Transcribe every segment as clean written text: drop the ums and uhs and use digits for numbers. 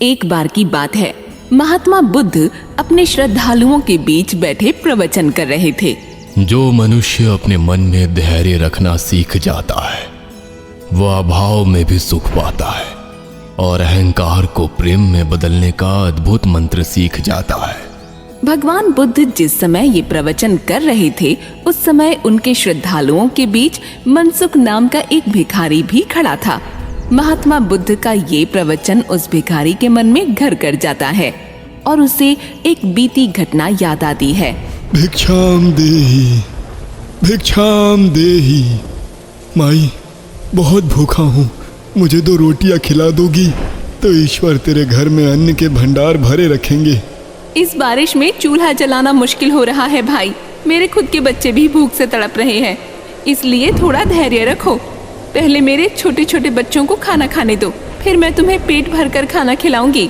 एक बार की बात है, महात्मा बुद्ध अपने श्रद्धालुओं के बीच बैठे प्रवचन कर रहे थे। जो मनुष्य अपने मन में धैर्य रखना सीख जाता है वह अभाव में भी सुख पाता है और अहंकार को प्रेम में बदलने का अद्भुत मंत्र सीख जाता है। भगवान बुद्ध जिस समय ये प्रवचन कर रहे थे उस समय उनके श्रद्धालुओं के बीच मनसुख नाम का एक भिखारी भी खड़ा था। महात्मा बुद्ध का ये प्रवचन उस भिखारी के मन में घर कर जाता है और उसे एक बीती घटना याद आती है। भिक्षाम देहि, भिक्षाम देहि। माई, बहुत भूखा हूँ, मुझे 2 रोटियाँ खिला दोगी तो ईश्वर तेरे घर में अन्न के भंडार भरे रखेंगे। इस बारिश में चूल्हा जलाना मुश्किल हो रहा है भाई। मेरे खुद के बच्चे भी भूख से तड़प रहे हैं, इसलिए थोड़ा धैर्य रखो। पहले मेरे छोटे छोटे बच्चों को खाना खाने दो, फिर मैं तुम्हें पेट भरकर खाना खिलाऊंगी।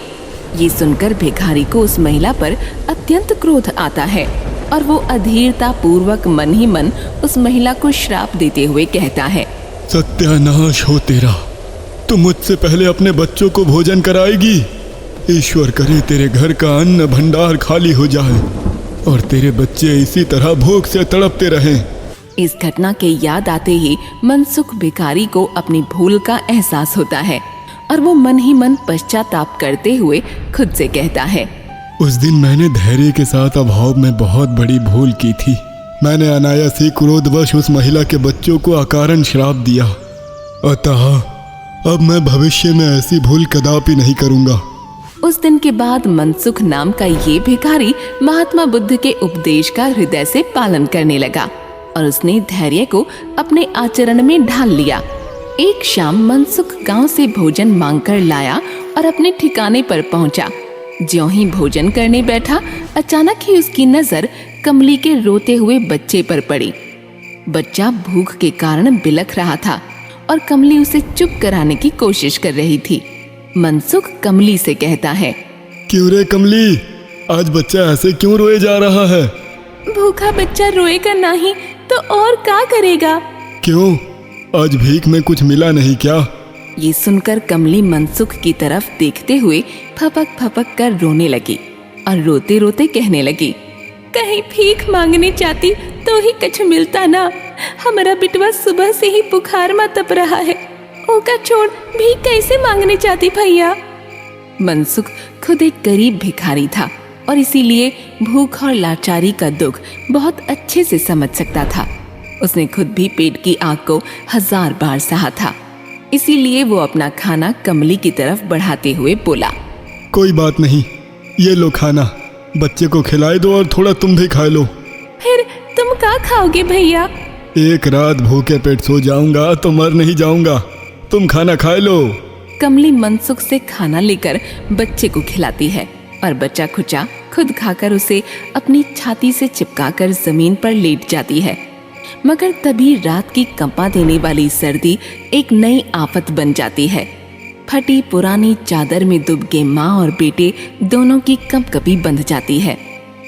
ये सुनकर भिखारी को उस महिला पर अत्यंत क्रोध आता है और वो अधीरता पूर्वक मन ही मन उस महिला को श्राप देते हुए कहता है, सत्यानाश हो तेरा, तू मुझसे पहले अपने बच्चों को भोजन कराएगी। ईश्वर करे तेरे घर का अन्न भंडार खाली हो जाए और तेरे बच्चे इसी तरह भूख से तड़पते रहें। इस घटना के याद आते ही मनसुख भिखारी को अपनी भूल का एहसास होता है और वो मन ही मन पश्चाताप करते हुए खुद से कहता है, उस दिन मैंने धैर्य के साथ अभाव में बहुत बड़ी भूल की थी। मैंने अनायास ही क्रोधवश उस महिला के बच्चों को अकारण श्राप दिया। अतः अब मैं भविष्य में ऐसी भूल कदापि नहीं करूंगा। उस दिन के बाद मनसुख नाम का ये भिखारी महात्मा बुद्ध के उपदेश का हृदय से पालन करने लगा और उसने धैर्य को अपने आचरण में ढाल लिया। एक शाम मनसुख गांव से भोजन मांगकर लाया और अपने ठिकाने पर पहुंचा। ज्यों ही भोजन करने बैठा, अचानक ही उसकी नजर कमली के रोते हुए बच्चे पर पड़ी। बच्चा भूख के कारण बिलख रहा था और कमली उसे चुप कराने की कोशिश कर रही थी। मनसुख कमली से कहता है, क्यों रे कमली, आज बच्चा ऐसे क्यों रोए जा रहा है? भूखा बच्चा रोएगा नहीं तो और क्या करेगा? क्यों, आज भीख में कुछ मिला नहीं क्या? ये सुनकर कमली मनसुख की तरफ देखते हुए फपक फपक कर रोने लगी और रोते रोते कहने लगी, कहीं भीख मांगने जाती तो ही कुछ मिलता ना। हमारा बिटवा सुबह से ही बुखार में तप रहा है, ओका छोड़ भीख कैसे मांगने जाती भैया। मनसुख खुद एक गरीब भिखारी था और इसीलिए भूख और लाचारी का दुख बहुत अच्छे से समझ सकता था। उसने खुद भी पेट की आग को 1000 बार सहा था, इसीलिए वो अपना खाना कमली की तरफ बढ़ाते हुए बोला, कोई बात नहीं, ये लो खाना, बच्चे को खिलाए दो और थोड़ा तुम भी खा लो। फिर तुम क्या खाओगे भैया? एक रात भूखे पेट सो जाऊंगा तो मर नहीं जाऊंगा, तुम खाना खा लो। कमली मनसुख से खाना लेकर बच्चे को खिलाती है और बच्चा खुचा खुद खाकर उसे अपनी छाती से चिपकाकर जमीन पर लेट जाती है। मगर तभी रात की कंपा देने वाली सर्दी एक नई आफत बन जाती है। फटी पुरानी चादर में दुबके माँ और बेटे दोनों की कंपकपी बंध जाती है।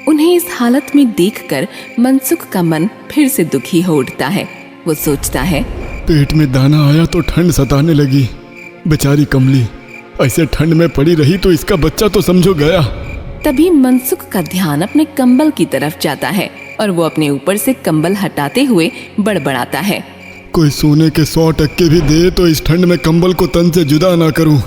उन्हें इस हालत में देखकर मनसुख का मन फिर से दुखी हो उठता है। वो सोचता है, पेट में दाना आया तो ठंड सताने लगी। बेचारी कमली ऐसे ठंड में पड़ी रही तो इसका बच्चा तो समझो गया। तभी मनसुख का ध्यान अपने कंबल की तरफ जाता है और वो अपने ऊपर से कंबल हटाते हुए बड़बड़ाता है, कोई सोने के 100 टक्के भी दे तो इस ठंड में कंबल को तन से जुदा ना करूं,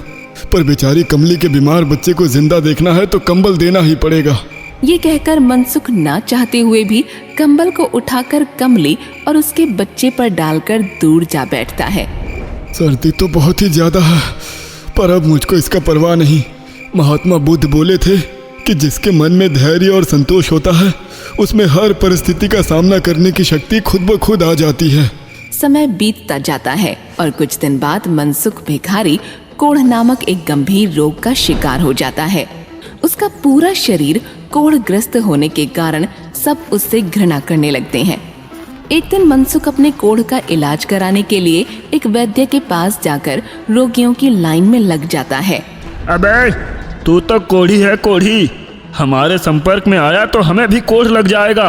पर बेचारी कमली के बीमार बच्चे को जिंदा देखना है तो कंबल देना ही पड़ेगा। ये कहकर मनसुख ना चाहते हुए भी कंबल को उठाकर कमली और उसके बच्चे पर डालकर दूर जा बैठता है। सर्दी तो बहुत ही ज्यादा है, पर अब मुझको इसका परवाह नहीं। महात्मा बुद्ध बोले थे कि जिसके मन में धैर्य और संतोष होता है उसमें हर परिस्थिति का सामना करने की शक्ति खुद ब खुद आ जाती है। समय बीतता जाता है और कुछ दिन बाद मनसुख भिखारी कोढ़ नामक एक गंभीर रोग का शिकार हो जाता है। उसका पूरा शरीर कोढ़ग्रस्त होने के कारण सब उससे घृणा करने लगते हैं। एक दिन मनसुख अपने कोढ़ का इलाज कराने के लिए एक वैद्य के पास जाकर रोगियों की लाइन में लग जाता है। अबे तू तो कोढ़ी है कोढ़ी, हमारे संपर्क में आया तो हमें भी कोढ़ लग जाएगा।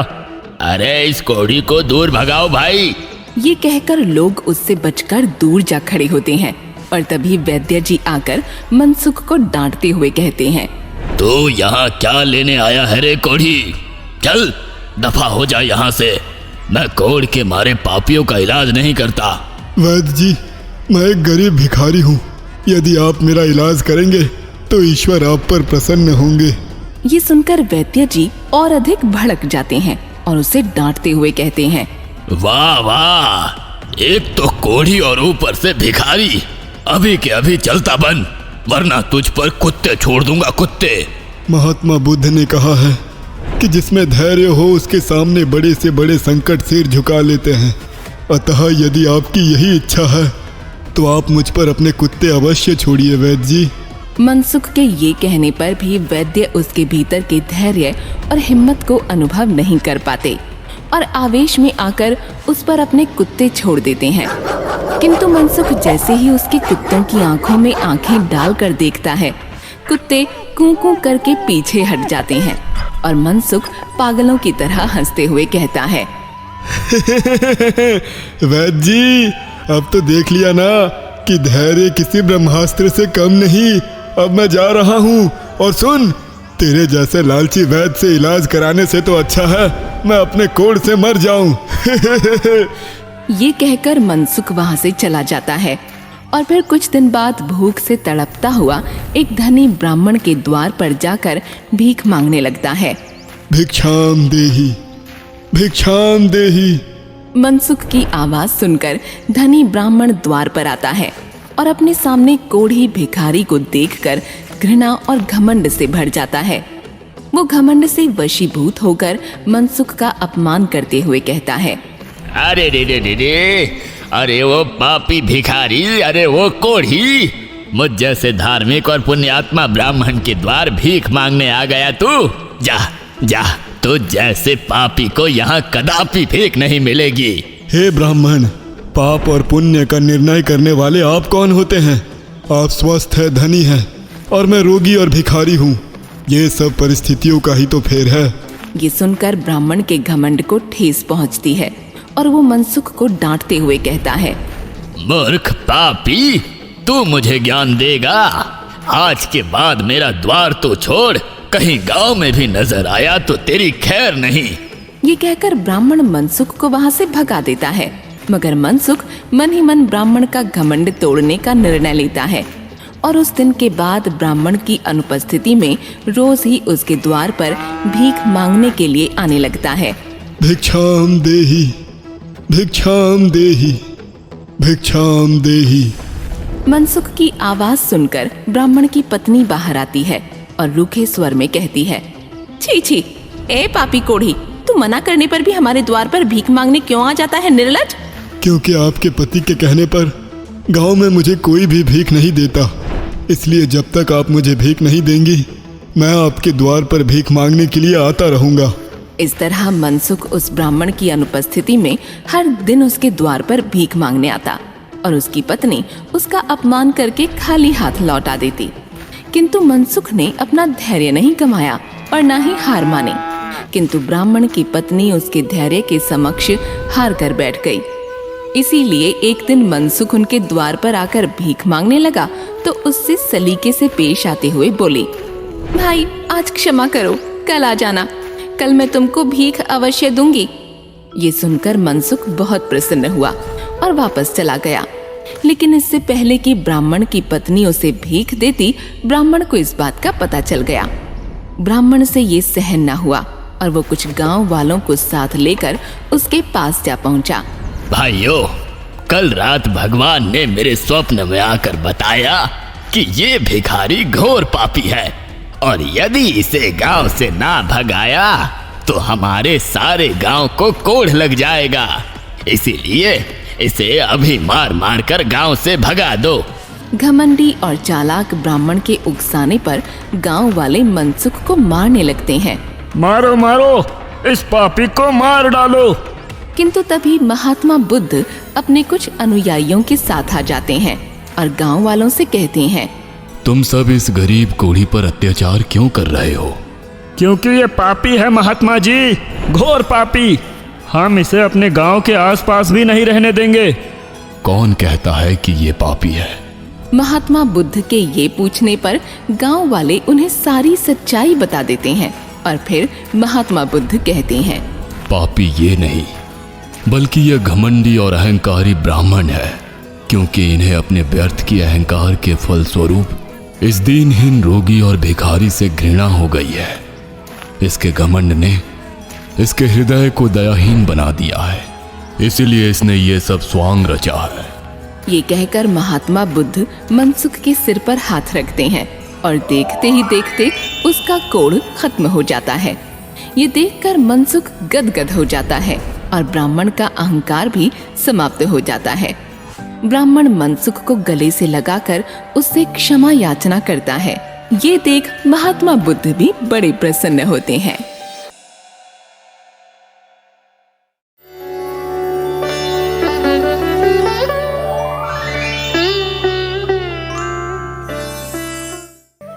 अरे इस कोढ़ी को दूर भगाओ भाई। ये कहकर लोग उससे बचकर दूर जा खड़े होते हैं। और तभी वैद्य जी आकर मनसुख को डांटते हुए कहते हैं, तू यहाँ क्या लेने आया है रे कोढ़ी? चल दफा हो जा यहाँ से। मैं कोढ़ के मारे पापियों का इलाज नहीं करता। वैद्य जी, मैं एक गरीब भिखारी हूँ। यदि आप मेरा इलाज करेंगे तो ईश्वर आप पर प्रसन्न होंगे। ये सुनकर वैद्य जी और अधिक भड़क जाते हैं और उसे डांटते हुए कहते हैं, वाह वाह, एक तो कोढ़ी और ऊपर से भिखारी। अभी के अभी चलता बन, वरना तुझ पर कुत्ते छोड़ दूंगा, कुत्ते। महात्मा बुद्ध ने कहा है कि जिसमें धैर्य हो उसके सामने बड़े से बड़े संकट सिर झुका लेते हैं। अतः यदि आपकी यही इच्छा है तो आप मुझ पर अपने कुत्ते अवश्य छोड़िए वैद्य जी। मनसुख के ये कहने पर भी वैद्य उसके भीतर के धैर्य और हिम्मत को अनुभव नहीं कर पाते और आवेश में आकर उस पर अपने कुत्ते छोड़ देते हैं। किंतु मनसुख जैसे ही उसके कुत्तों की आंखों में आंखें डालकर देखता है, कुत्ते कूं कूं करके पीछे हट जाते हैं और मनसुख पागलों की तरह हंसते हुए कहता है, वैद्य जी, अब तो देख लिया ना कि धैर्य किसी ब्रह्मास्त्र से कम नहीं। अब मैं जा रहा हूँ और सुन, तेरे जैसे लालची वैद्य से इलाज कराने से तो अच्छा है मैं अपने कोढ़ से मर जाऊं। ये कहकर मनसुख वहां से चला जाता है और फिर कुछ दिन बाद भूख से तड़पता हुआ एक धनी ब्राह्मण के द्वार पर जाकर भीख मांगने लगता है। भिक्षाम देहि, भिक्षाम देहि। मनसुख की आवाज सुनकर धनी ब्राह्मण द्वार पर आता है और अपने सामने कोढ़ी भिखारी को देखकर घृणा और घमंड से भर जाता है। वो घमंड से वशीभूत होकर मनसुख का अपमान करते हुए कहता है, अरे रे रे रे रे, अरे वो पापी भिखारी, अरे वो कोढ़ी, मुझ जैसे धार्मिक और पुण्यात्मा ब्राह्मण के द्वार भीख मांगने आ गया तू? जा जा, तो जैसे पापी को यहाँ कदापि भीख नहीं मिलेगी। हे ब्राह्मण, पाप और पुण्य का निर्णय करने वाले आप कौन होते हैं? आप स्वस्थ है, धनी हैं और मैं रोगी और भिखारी हूँ। ये सब परिस्थितियों का ही तो फेर है। ये सुनकर ब्राह्मण के घमंड को ठेस पहुँचती है और वो मनसुख को डांटते हुए कहता है, मूर्ख पापी, तू मुझे ज्ञान देगा? आज के बाद मेरा द्वार तो छोड़, कहीं गांव में भी नजर आया तो तेरी खैर नहीं। ये कहकर ब्राह्मण मनसुख को वहां से भगा देता है, मगर मनसुख मन ही मन ब्राह्मण का घमंड तोड़ने का निर्णय लेता है और उस दिन के बाद ब्राह्मण की अनुपस्थिति में रोज ही उसके द्वार पर भीख मांगने के लिए आने लगता है। भिक्षाम देहि, भिक्षाम देहि, भिक्षाम देहि। मनसुख की आवाज सुनकर ब्राह्मण की पत्नी बाहर आती है और रूखे स्वर में कहती है, छी छी, ए पापी कोढ़ी, तू मना करने पर भी हमारे द्वार पर भीख मांगने क्यों आ जाता है, निर्लज्ज? क्योंकि आपके पति के कहने पर गांव में मुझे कोई भी भीख नहीं देता, इसलिए जब तक आप मुझे भीख नहीं देंगी मैं आपके द्वार पर भीख मांगने के लिए आता रहूंगा। इस तरह मनसुख उस ब्राह्मण की अनुपस्थिति में हर दिन उसके द्वार पर भीख मांगने आता और उसकी पत्नी उसका अपमान करके खाली हाथ लौटा देती। किंतु मनसुख ने अपना धैर्य नहीं गंवाया और न ही हार मानी, किंतु ब्राह्मण की पत्नी उसके धैर्य के समक्ष हार कर बैठ गई। इसीलिए एक दिन मनसुख उनके द्वार पर आकर भीख मांगने लगा तो उससे सलीके से पेश आते हुए बोली, भाई आज क्षमा करो, कल आ जाना, कल मैं तुमको भीख अवश्य दूंगी। ये सुनकर मनसुख बहुत प्रसन्न हुआ और वापस चला गया। लेकिन इससे पहले कि ब्राह्मण की पत्नी उसे भीख देती, ब्राह्मण को इस बात का पता चल गया। ब्राह्मण से ये सहन न हुआ और वो कुछ गांव वालों को साथ लेकर उसके पास जा पहुंचा। भाइयों, कल रात भगवान ने मेरे स्वप्न में आकर बताया कि ये भिखारी घोर पापी है और यदि इसे गांव से ना भगाया तो हमारे सारे गांव को कोढ़ लग जाएगा। इसीलिए इसे अभी मार मार कर गांव से भगा दो। घमंडी और चालाक ब्राह्मण के उकसाने पर गांव वाले मनसुख को मारने लगते हैं। मारो मारो, इस पापी को मार डालो। किंतु तभी महात्मा बुद्ध अपने कुछ अनुयायियों के साथ आ जाते हैं और गांव वालों से कहते हैं, तुम सब इस गरीब कोढ़ी पर अत्याचार क्यों कर रहे हो? क्योंकि ये पापी है महात्मा जी, घोर पापी। हम इसे अपने गांव के आसपास भी नहीं रहने देंगे। कौन कहता है कि ये पापी है? महात्मा बुद्ध के ये पूछने पर गांव वाले उन्हें सारी सच्चाई बता देते हैं और फिर महात्मा बुद्ध कहते हैं, पापी ये नहीं बल्कि ये घमंडी और अहंकारी ब्राह्मण है, क्योंकि इन्हें अपने व्यर्थ की अहंकार के फलस्वरूप इस दीनहीन रोगी और भिखारी से घृणा हो गई है। इसके घमंड ने इसके हृदय को दयाहीन बना दिया है, इसीलिए इसने ये सब स्वांग रचा है। ये कहकर महात्मा बुद्ध मनसुख के सिर पर हाथ रखते हैं और देखते ही देखते उसका कोढ़ खत्म हो जाता है। ये देखकर मनसुख गदगद हो जाता है और ब्राह्मण का अहंकार भी समाप्त हो जाता है। ब्राह्मण मनसुख को गले से लगाकर उससे क्षमा याचना करता है। ये देख महात्मा बुद्ध भी बड़े प्रसन्न होते हैं।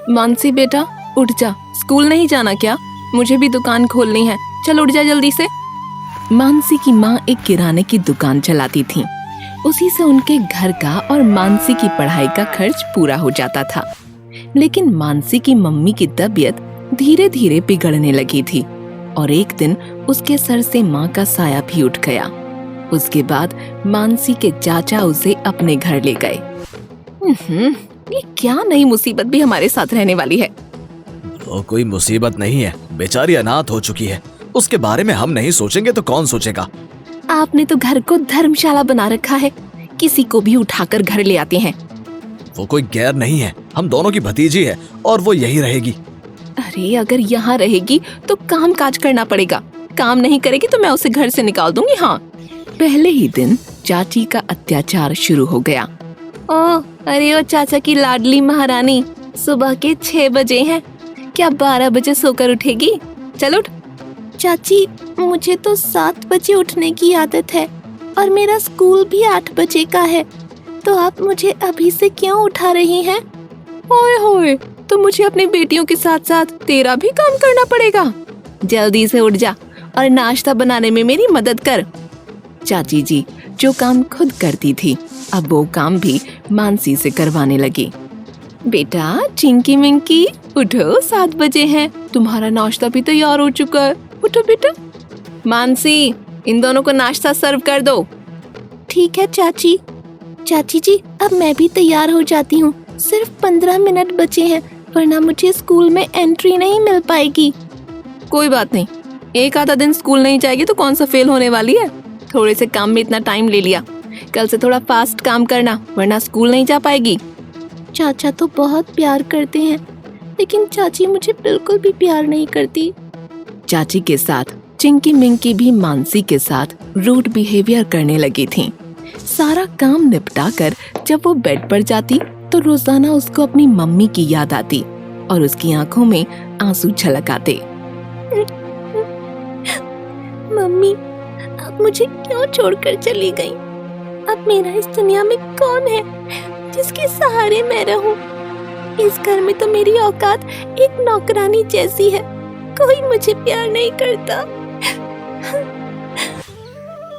मानसी बेटा उठ जा, स्कूल नहीं जाना क्या? मुझे भी दुकान खोलनी है, चल उठ जा जल्दी से। मानसी की माँ एक किराने की दुकान चलाती थी। उसी से उनके घर का और मानसी की पढ़ाई का खर्च पूरा हो जाता था। लेकिन मानसी की मम्मी की तबीयत धीरे धीरे बिगड़ने लगी थी और एक दिन उसके सर से माँ का साया भी उठ गया। उसके बाद मानसी के चाचा उसे अपने घर ले गए। ये क्या नई मुसीबत भी हमारे साथ रहने वाली है? वो कोई मुसीबत नहीं है, बेचारी अनाथ हो चुकी है। उसके बारे में हम नहीं सोचेंगे तो कौन सोचेगा? आपने तो घर को धर्मशाला बना रखा है, किसी को भी उठाकर घर ले आते हैं। वो कोई गैर नहीं है, हम दोनों की भतीजी है और वो यही रहेगी। अरे अगर यहाँ रहेगी तो काम काज करना पड़ेगा, काम नहीं करेगी तो मैं उसे घर से निकाल दूंगी। हाँ, पहले ही दिन चाची का अत्याचार शुरू हो गया। अरे ओ चाचा की लाडली महारानी, सुबह के 6 बजे हैं, क्या 12 बजे सोकर उठेगी? चल उठ। चाची मुझे तो 7 बजे उठने की आदत है और मेरा स्कूल भी 8 बजे का है, तो आप मुझे अभी से क्यों उठा रही हैं? ओए होए, तो मुझे अपनी बेटियों के साथ साथ तेरा भी काम करना पड़ेगा। जल्दी से उठ जा और नाश्ता बनाने में मेरी मदद कर। चाची जी जो काम खुद करती थी अब वो काम भी मानसी से करवाने लगी। बेटा चिंकी मिंकी उठो, 7 बजे हैं, तुम्हारा नाश्ता भी तैयार हो चुका है, उठो बेटा। मानसी इन दोनों को नाश्ता सर्व कर दो। ठीक है चाची। चाची जी अब मैं भी तैयार हो जाती हूँ, सिर्फ 15 मिनट बचे हैं, वरना मुझे स्कूल में एंट्री नहीं मिल पाएगी। कोई बात नहीं, एक आधा दिन स्कूल नहीं जाएगी तो कौन सा फेल होने वाली है। थोड़े से काम में इतना टाइम ले लिया, कल से थोड़ा फास्ट काम करना वरना स्कूल नहीं जा पाएगी। चाचा तो बहुत प्यार करते हैं, लेकिन चाची मुझे बिल्कुल भी प्यार नहीं करती। चाची के साथ चिंकी मिंकी भी मानसी के साथ रूड बिहेवियर करने लगी थी। सारा काम निपटाकर जब वो बेड पर जाती तो रोजाना उसको अपनी मम्मी की याद आती और उसकी आंखों में आंसू छलक आते। मम्मी अब मुझे क्यों छोड़कर चली गई? अब मेरा इस दुनिया में कौन है जिसके सहारे मैं रहूं? इस घर में तो मेरी औकात एक नौकरानी जैसी है, कोई मुझे प्यार नहीं करता।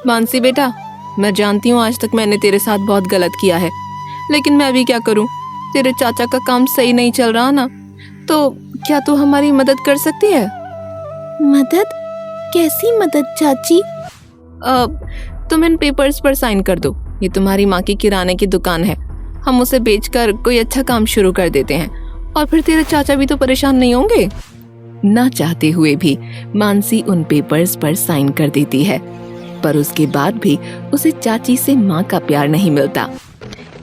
मानसी बेटा, मैं जानती हूँ आज तक मैंने तेरे साथ बहुत गलत किया है, लेकिन मैं भी क्या करूँ? तेरे चाचा का काम सही नहीं चल रहा ना, तो क्या तू हमारी मदद कर सकती है? मदद? कैसी मदद चाची? तुम इन पेपर्स पर साइन कर दो। ये तुम्हारी माँ की किराने की दुकान है, हम उसे बेचकर कोई अच्छा काम शुरू कर देते हैं और फिर तेरे चाचा भी तो परेशान नहीं होंगे। ना चाहते हुए भी मानसी उन पेपर्स पर साइन कर देती है, पर उसके बाद भी उसे चाची से माँ का प्यार नहीं मिलता।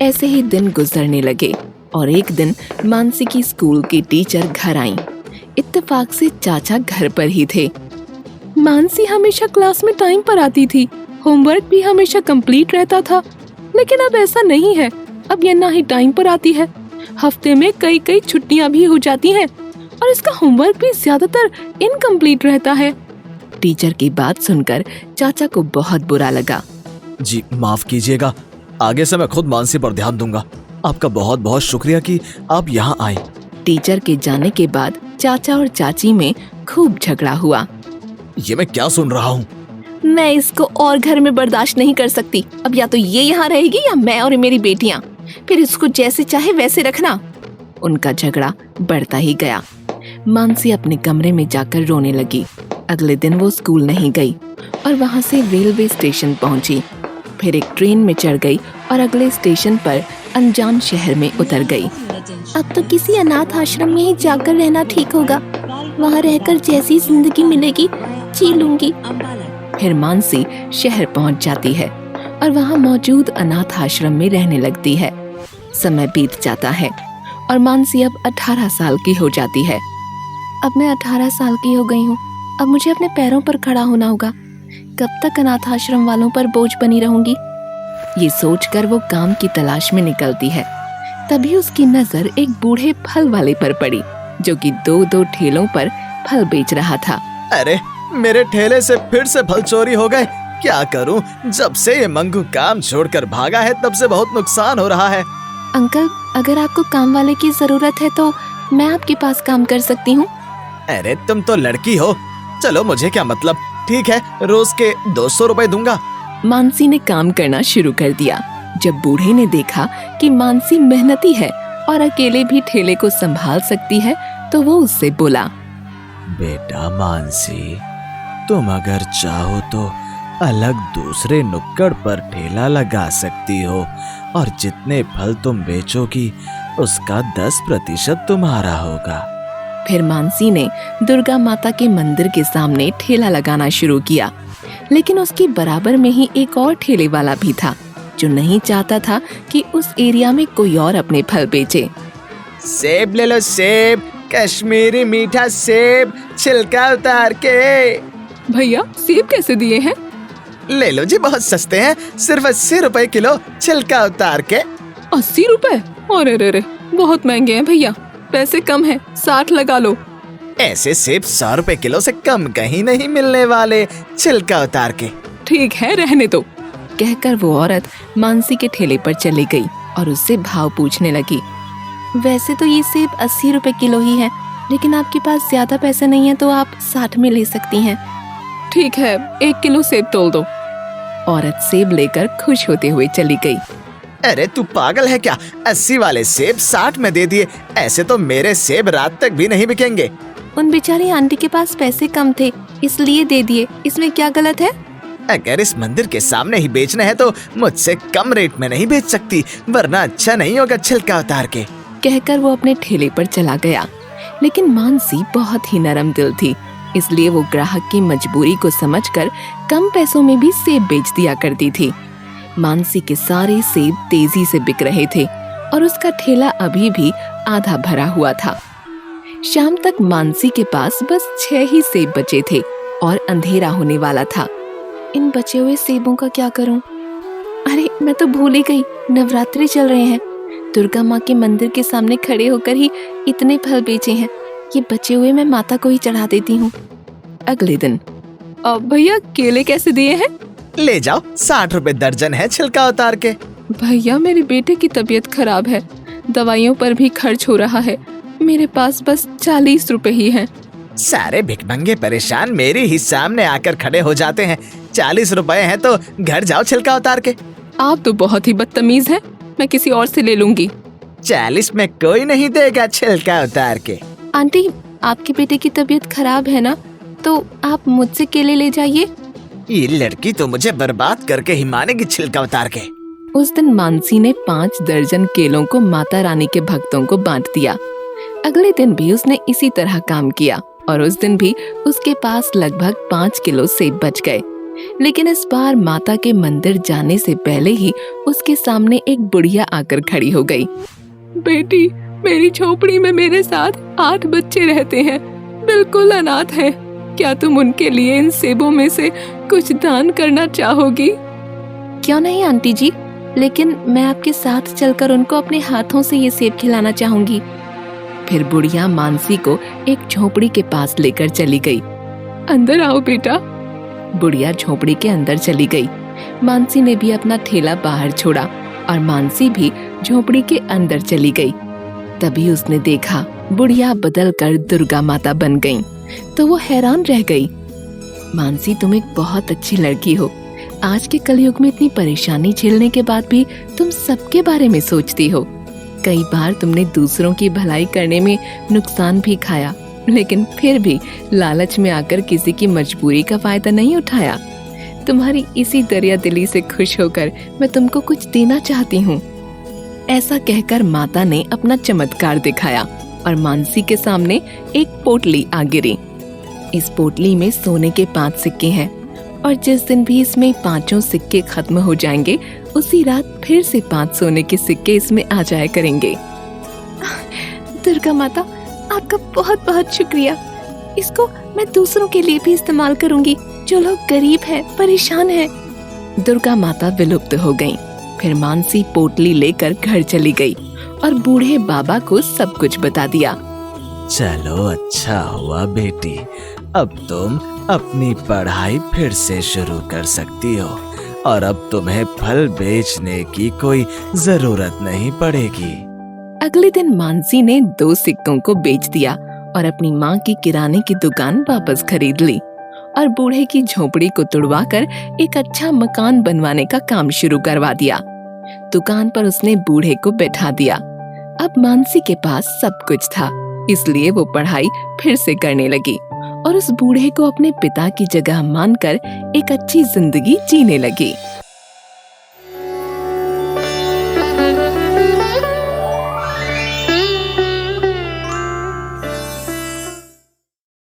ऐसे ही दिन गुजरने लगे और एक दिन मानसी की स्कूल की टीचर घर आईं। इत्तेफाक से चाचा घर पर ही थे। मानसी हमेशा क्लास में टाइम पर आती थी, होमवर्क भी हमेशा कंप्लीट रहता था, लेकिन अब ऐसा नहीं है। अब ये ना ही टाइम पर आती है, हफ्ते में कई छुट्टियां भी हो जाती हैं और इसका होमवर्क भी ज्यादातर इनकम्प्लीट रहता है। टीचर की बात सुनकर चाचा को बहुत बुरा लगा। जी माफ कीजिएगा, आगे से मैं खुद मानसी पर ध्यान दूंगा। आपका बहुत बहुत शुक्रिया कि आप यहाँ आए। टीचर के जाने के बाद चाचा और चाची में खूब झगड़ा हुआ। ये मैं क्या सुन रहा हूँ? मैं इसको और घर में बर्दाश्त नहीं कर सकती। अब या तो ये यहाँ रहेगी या मैं और मेरी बेटियाँ। फिर इसको जैसे चाहे वैसे रखना। उनका झगड़ा बढ़ता ही गया। मानसी अपने कमरे में जाकर रोने लगी। अगले दिन वो स्कूल नहीं गई और वहां से रेलवे स्टेशन पहुंची। फिर एक ट्रेन में चढ़ गई और अगले स्टेशन पर अनजान शहर में उतर गई। अब तो किसी अनाथ आश्रम में ही जाकर रहना ठीक होगा। वहाँ रहकर जैसी जिंदगी मिलेगी जी लूंगी। फिर मानसी शहर पहुंच जाती है और वहाँ मौजूद अनाथ आश्रम में रहने लगती है। समय बीत जाता है और मानसी अब 18 साल की हो जाती है। अब मैं 18 साल की हो गई हूँ। अब मुझे अपने पैरों पर खड़ा होना होगा। कब तक अनाथ आश्रम वालों पर बोझ बनी रहूंगी? ये सोचकर वो काम की तलाश में निकलती है। तभी उसकी नजर एक बूढ़े फल वाले पर पड़ी, जो कि 2-2 ठेलों पर फल बेच रहा था। अरे मेरे ठेले से फिर से फल चोरी हो गए। क्या करूं? जब से ये मंगू काम छोड़कर भागा है तब से बहुत नुकसान हो रहा है। अंकल, अगर आपको काम वाले की जरूरत है तो मैं आपके पास काम कर सकती हूँ। अरे तुम तो लड़की हो। चलो मुझे क्या मतलब। ठीक है, रोज के 200 रुपए दूंगा। मानसी ने काम करना शुरू कर दिया। जब बूढ़े ने देखा कि मानसी मेहनती है और अकेले भी ठेले को संभाल सकती है तो वो उससे बोला, बेटा मानसी, तुम अगर चाहो तो अलग दूसरे नुक्कड़ पर ठेला लगा सकती हो और जितने फल तुम बेचोगी उसका 10% तुम्हारा होगा। फिर मानसी ने दुर्गा माता के मंदिर के सामने ठेला लगाना शुरू किया। लेकिन उसके बराबर में ही एक और ठेले वाला भी था, जो नहीं चाहता था कि उस एरिया में कोई और अपने फल बेचे। सेब ले लो, सेब, कश्मीरी मीठा सेब, छिलका उतार के। भैया, सेब कैसे दिए हैं? ले लो जी, बहुत सस्ते हैं, सिर्फ 80 रुपए किलो, छिलका उतार के। 80 रुपए? अरे रे रे, बहुत महंगे हैं भैया, पैसे कम हैं, 60 लगा लो। ऐसे सेब 100 रुपए किलो से कम कहीं नहीं मिलने वाले, छिलका उतार के। ठीक है, रहने दो, कहकर वो औरत मानसी के ठेले पर चली गई और उससे भाव पूछने लगी। वैसे तो ये सेब 80 रुपए किलो ही है, लेकिन आपके पास ज्यादा पैसे नहीं है तो आप 60 में ले सकती हैं। ठीक है, 1 किलो सेब तोल दो। औरत सेब लेकर खुश होते हुए चली गई। अरे तू पागल है क्या? 80 वाले सेब 60 में दे दिए। ऐसे तो मेरे सेब रात तक भी नहीं बिकेंगे। उन बेचारी आंटी के पास पैसे कम थे, इसलिए दे दिए। इसमें क्या गलत है? अगर इस मंदिर के सामने ही बेचना है तो मुझसे कम रेट में नहीं बेच सकती, वरना अच्छा नहीं होगा, छिलका उतार के। कहकर वो अपने ठेले पर चला गया। लेकिन मानसी बहुत ही नरम दिल थी, इसलिए वो ग्राहक की मजबूरी को समझकर कम पैसों में भी सेब बेच दिया करती थी। मानसी के सारे सेब तेजी से बिक रहे थे और उसका ठेला अभी भी आधा भरा हुआ था। शाम तक मानसी के पास बस 6 ही सेब बचे थे और अंधेरा होने वाला था। इन बचे हुए सेबों का क्या करूं? अरे मैं तो भूल ही गई, नवरात्रि चल रहे हैं। दुर्गा माँ के मंदिर के सामने खड़े होकर ही इतने फल बेचे हैं। ये बचे हुए मैं माता को ही चढ़ा देती हूँ। अगले दिन, भैया केले कैसे दिए हैं? ले जाओ, 60 रुपए दर्जन है, छिलका उतार के। भैया मेरे बेटे की तबीयत खराब है, दवाइयों पर भी खर्च हो रहा है, मेरे पास बस 40 रुपए ही हैं। सारे भिखमंगे परेशान मेरे ही सामने आकर खड़े हो जाते हैं। 40 रुपए हैं तो घर जाओ, छिलका उतार के। आप तो बहुत ही बदतमीज हैं, मैं किसी और से ले लूंगी। 40 में कोई नहीं देगा, छिलका उतार के। आंटी, आपके बेटे की तबीयत खराब है ना, तो आप मुझसे केले ले जाइए। ये लड़की तो मुझे बर्बाद करके ही मानेगी, छिलका उतार के। उस दिन मानसी ने 5 दर्जन केलों को माता रानी के भक्तों को बांट दिया। अगले दिन भी उसने इसी तरह काम किया और उस दिन भी उसके पास लगभग 5 किलो सेब बच गए। लेकिन इस बार माता के मंदिर जाने से पहले ही उसके सामने एक बुढ़िया आकर खड़ी हो गई। बेटी, मेरी झोपड़ी में मेरे साथ 8 बच्चे रहते हैं, बिल्कुल अनाथ हैं। क्या तुम उनके लिए इन सेबों में से कुछ दान करना चाहोगी? क्यों नहीं आंटी जी, लेकिन मैं आपके साथ चलकर उनको अपने हाथों से ये सेब खिलाना चाहूंगी। फिर बुढ़िया मानसी को एक झोपड़ी के पास लेकर चली गई। अंदर आओ बेटा। बुढ़िया झोपड़ी के अंदर चली गई। मानसी ने भी अपना ठेला बाहर छोड़ा और मानसी भी झोपड़ी के अंदर चली गई। तभी उसने देखा बुढ़िया बदलकर दुर्गा माता बन गई, तो वो हैरान रह गई। मानसी, तुम एक बहुत अच्छी लड़की हो, आज के कलयुग में इतनी परेशानी झेलने के बाद भी तुम सबके बारे में सोचती हो। कई बार तुमने दूसरों की भलाई करने में नुकसान भी खाया, लेकिन फिर भी लालच में आकर किसी की मजबूरी का फायदा नहीं उठाया। तुम्हारी इसी दरियादिली से खुश होकर मैं तुमको कुछ देना चाहती हूँ। ऐसा कहकर माता ने अपना चमत्कार दिखाया और मानसी के सामने एक पोटली आ गिरी। इस पोटली में सोने के 5 सिक्के हैं और जिस दिन भी इसमें 5 सिक्के खत्म हो जाएंगे, उसी रात फिर से 5 सोने के सिक्के इसमें आ जाया करेंगे। दुर्गा माता, आपका बहुत बहुत शुक्रिया। इसको मैं दूसरों के लिए भी इस्तेमाल करूंगी, जो लोग गरीब हैं, परेशान हैं। दुर्गा माता विलुप्त हो गईं। फिर मानसी पोटली लेकर घर चली गई और बूढ़े बाबा को सब कुछ बता दिया। चलो अच्छा हुआ बेटी, अब तुम अपनी पढ़ाई फिर से शुरू कर सकती हो और अब तुम्हें फल बेचने की कोई जरूरत नहीं पड़ेगी। अगले दिन मानसी ने 2 सिक्कों को बेच दिया और अपनी माँ की किराने की दुकान वापस खरीद ली और बूढ़े की झोपड़ी को तुड़वाकर एक अच्छा मकान बनवाने का काम शुरू करवा दिया। दुकान पर उसने बूढ़े को बैठा दिया। अब मानसी के पास सब कुछ था, इसलिए वो पढ़ाई फिर से करने लगी और उस बूढ़े को अपने पिता की जगह मानकर एक अच्छी जिंदगी जीने लगी।